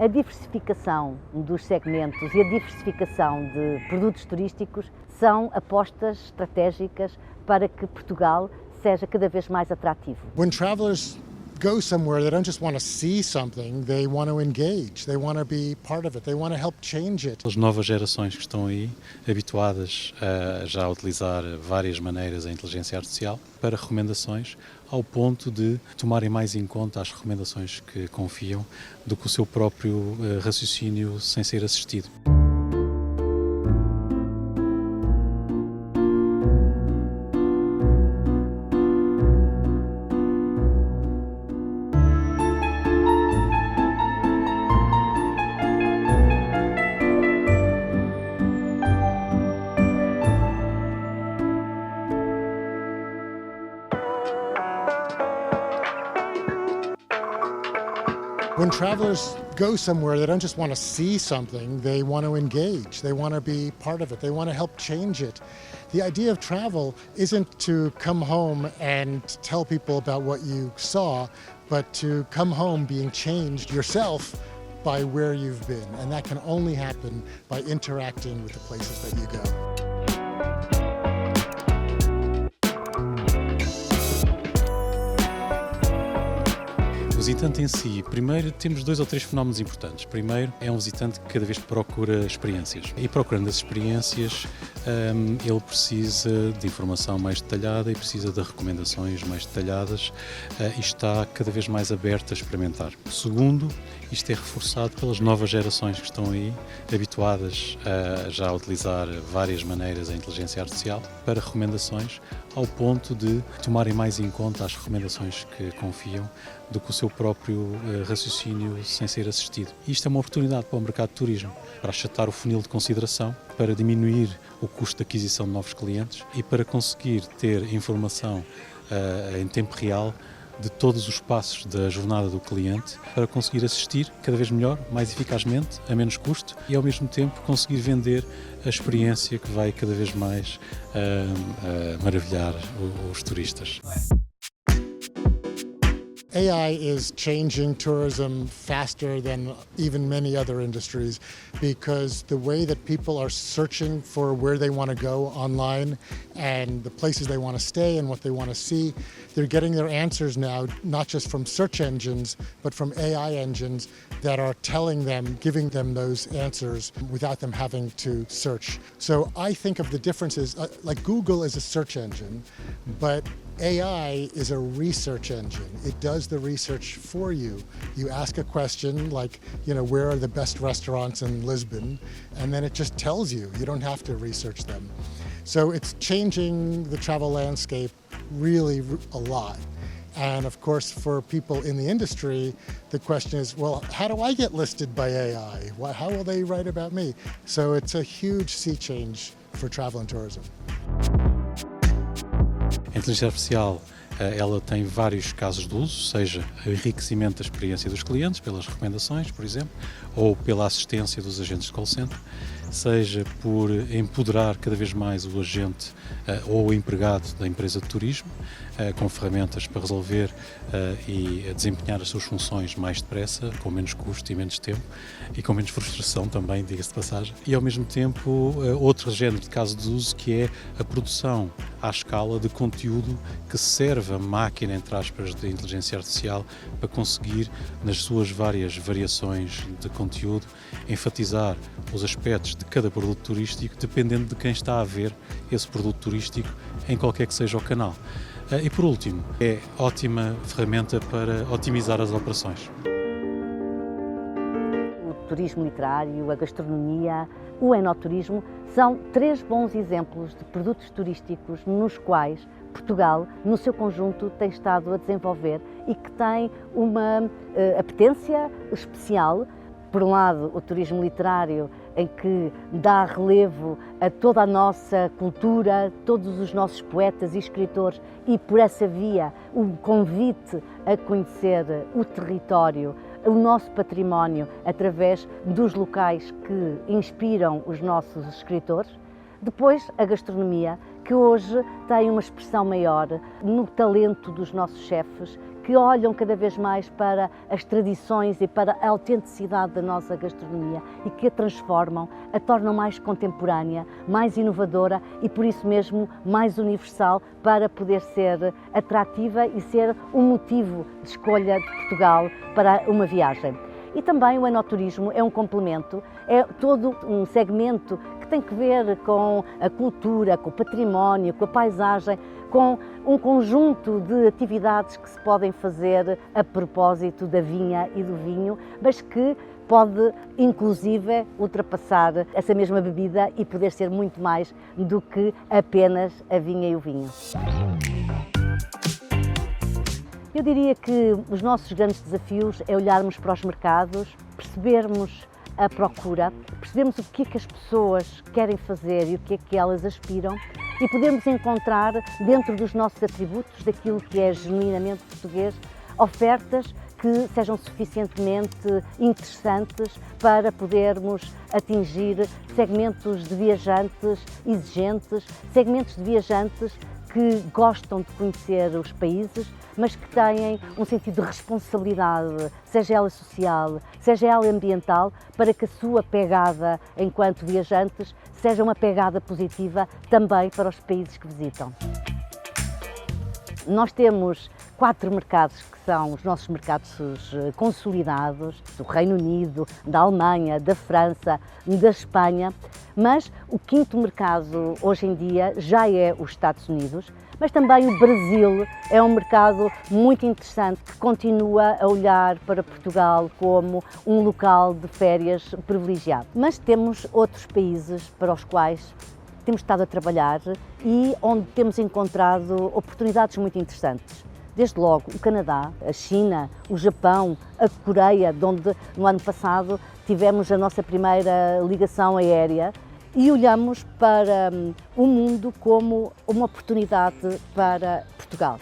A diversificação dos segmentos e a diversificação de produtos turísticos são apostas estratégicas para que Portugal seja cada vez mais atrativo. When travelers go somewhere, they don't just want to see something, they want to engage, they want to be part of it, they want to help change it. As novas gerações que estão aí, habituadas a já utilizar várias maneiras a inteligência artificial para recomendações, ao ponto de tomarem mais em conta as recomendações que confiam do que o seu próprio raciocínio sem ser assistido. When travelers go somewhere, they don't just want to see something, they want to engage, they want to be part of it, they want to help change it. The idea of travel isn't to come home and tell people about what you saw, but to come home being changed yourself by where you've been. And that can only happen by interacting with the places that you go. O visitante em si, primeiro temos 2 ou 3 fenómenos importantes. Primeiro, é um visitante que cada vez procura experiências. E procurando as experiências, ele precisa de informação mais detalhada e precisa de recomendações mais detalhadas e está cada vez mais aberto a experimentar. Segundo, isto é reforçado pelas novas gerações que estão aí, habituadas a já utilizar várias maneiras a inteligência artificial para recomendações, ao ponto de tomarem mais em conta as recomendações que confiam do que o seu próprio raciocínio sem ser assistido. Isto é uma oportunidade para o mercado de turismo, para achatar o funil de consideração, para diminuir o custo de aquisição de novos clientes e para conseguir ter informação em tempo real de todos os passos da jornada do cliente, para conseguir assistir cada vez melhor, mais eficazmente, a menos custo e ao mesmo tempo conseguir vender a experiência que vai cada vez mais maravilhar os turistas. AI is changing tourism faster than even many other industries because the way that people are searching for where they want to go online and the places they want to stay and what they want to see, they're getting their answers now not just from search engines but from AI engines that are telling them, giving them those answers without them having to search. So I think of the differences, like Google is a search engine, but AI is a research engine. It does the research for you. You ask a question like, where are the best restaurants in Lisbon? And then it just tells you. You don't have to research them. So it's changing the travel landscape really a lot. And of course, for people in the industry, the question is, well, how do I get listed by AI? How will they write about me? So it's a huge sea change for travel and tourism. A inteligência artificial ela tem vários casos de uso, seja o enriquecimento da experiência dos clientes, pelas recomendações, por exemplo, ou pela assistência dos agentes de call center, seja por empoderar cada vez mais o agente ou o empregado da empresa de turismo, com ferramentas para resolver e desempenhar as suas funções mais depressa, com menos custo e menos tempo, e com menos frustração também, diga-se de passagem. E ao mesmo tempo, outro género de caso de uso que é a produção à escala de conteúdo que serve a máquina, entre aspas, de inteligência artificial para conseguir, nas suas várias variações de conteúdo, enfatizar os aspectos de cada produto turístico, dependendo de quem está a ver esse produto turístico em qualquer que seja o canal. E por último, é ótima ferramenta para otimizar as operações. O turismo literário, a gastronomia, o enoturismo são 3 bons exemplos de produtos turísticos nos quais Portugal, no seu conjunto, tem estado a desenvolver e que tem uma apetência especial. Por um lado, o turismo literário, em que dá relevo a toda a nossa cultura, todos os nossos poetas e escritores, e por essa via o convite a conhecer o território, o nosso património, através dos locais que inspiram os nossos escritores. Depois, a gastronomia, que hoje tem uma expressão maior no talento dos nossos chefes, que olham cada vez mais para as tradições e para a autenticidade da nossa gastronomia e que a transformam, a tornam mais contemporânea, mais inovadora e por isso mesmo mais universal para poder ser atrativa e ser um motivo de escolha de Portugal para uma viagem. E também o enoturismo é um complemento, é todo um segmento que tem que ver com a cultura, com o património, com a paisagem, com um conjunto de atividades que se podem fazer a propósito da vinha e do vinho, mas que pode, inclusive, ultrapassar essa mesma bebida e poder ser muito mais do que apenas a vinha e o vinho. Eu diria que os nossos grandes desafios é olharmos para os mercados, percebermos a procura, percebermos o que é que as pessoas querem fazer e o que é que elas aspiram e podermos encontrar, dentro dos nossos atributos, daquilo que é genuinamente português, ofertas que sejam suficientemente interessantes para podermos atingir segmentos de viajantes exigentes, segmentos de viajantes que gostam de conhecer os países, mas que têm um sentido de responsabilidade, seja ela social, seja ela ambiental, para que a sua pegada enquanto viajantes seja uma pegada positiva também para os países que visitam. Nós temos 4 mercados que são os nossos mercados consolidados, do Reino Unido, da Alemanha, da França, da Espanha, mas o 5º mercado hoje em dia já é os Estados Unidos, mas também o Brasil é um mercado muito interessante que continua a olhar para Portugal como um local de férias privilegiado. Mas temos outros países para os quais temos estado a trabalhar e onde temos encontrado oportunidades muito interessantes. Desde logo o Canadá, a China, o Japão, a Coreia, de onde no ano passado tivemos a nossa primeira ligação aérea e olhamos para o mundo como uma oportunidade para Portugal.